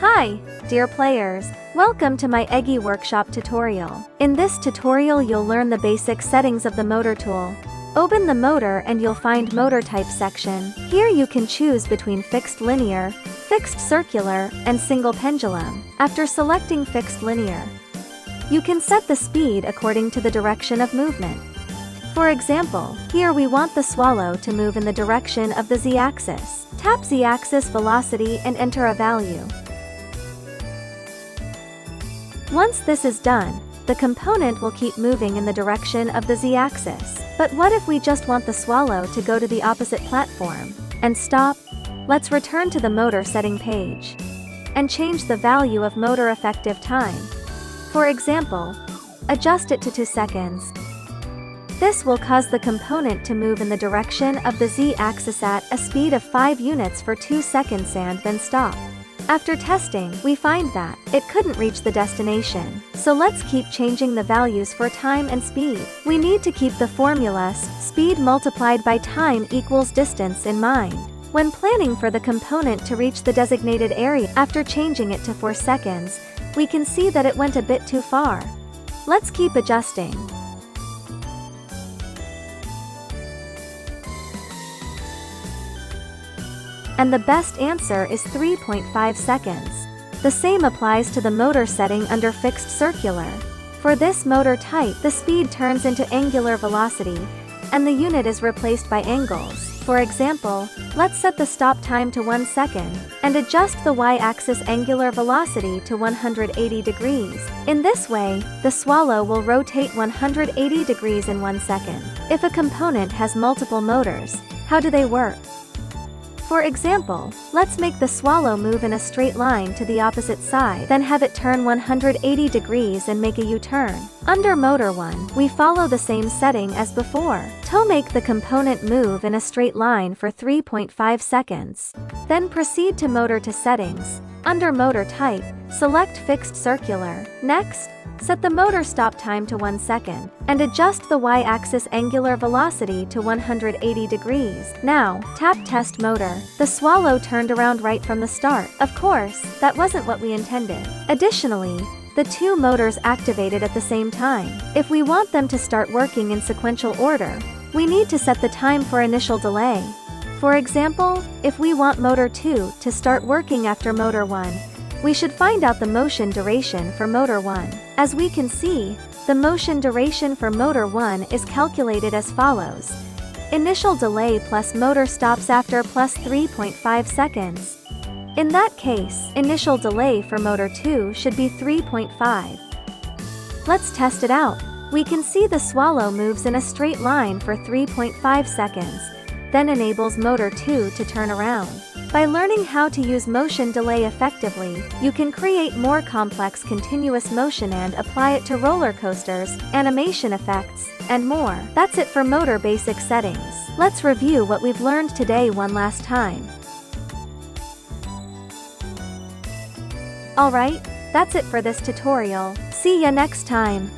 Hi, dear players. Welcome to my Eggy workshop tutorial. In this tutorial you'll learn the basic settings of the motor tool. Open the motor and you'll find motor type section. Here you can choose between fixed linear, fixed circular, and single pendulum. After selecting fixed linear, you can set the speed according to the direction of movement. For example, here we want the swallow to move in the direction of the z-axis. Tap z-axis velocity and enter a value. Once this is done, the component will keep moving in the direction of the z-axis. But what if we just want the swallow to go to the opposite platform and stop? Let's return to the motor setting page and change the value of motor effective time. For example, adjust it to 2 seconds. This will cause the component to move in the direction of the z-axis at a speed of 5 units for 2 seconds and then stop. After testing, we find that it couldn't reach the destination. So let's keep changing the values for time and speed. We need to keep the formulas, speed multiplied by time equals distance in mind. When planning for the component to reach the designated area after changing it to 4 seconds, we can see that it went a bit too far. Let's keep adjusting. And the best answer is 3.5 seconds. The same applies to the motor setting under fixed circular. For this motor type, the speed turns into angular velocity, and the unit is replaced by angles. For example, let's set the stop time to 1 second, and adjust the y-axis angular velocity to 180 degrees. In this way, the swallow will rotate 180 degrees in 1 second. If a component has multiple motors, how do they work? For example, let's make the swallow move in a straight line to the opposite side, then have it turn 180 degrees and make a U-turn. Under motor 1, we follow the same setting as before. To make the component move in a straight line for 3.5 seconds. Then proceed to motor to settings. Under motor type, select fixed circular. Next, set the motor stop time to 1 second, and adjust the y-axis angular velocity to 180 degrees. Now, tap test motor. The swallow turned around right from the start. Of course, that wasn't what we intended. Additionally, the 2 motors activated at the same time. If we want them to start working in sequential order, we need to set the time for initial delay. For example, if we want motor 2 to start working after motor 1, we should find out the motion duration for motor 1. As we can see, the motion duration for motor 1 is calculated as follows. Initial delay plus motor stops after plus 3.5 seconds. In that case, initial delay for motor 2 should be 3.5. Let's test it out. We can see the swallow moves in a straight line for 3.5 seconds, then enables motor 2 to turn around. By learning how to use motion delay effectively, you can create more complex continuous motion and apply it to roller coasters, animation effects, and more. That's it for motor basic settings. Let's review what we've learned today one last time. Alright, that's it for this tutorial. See ya next time.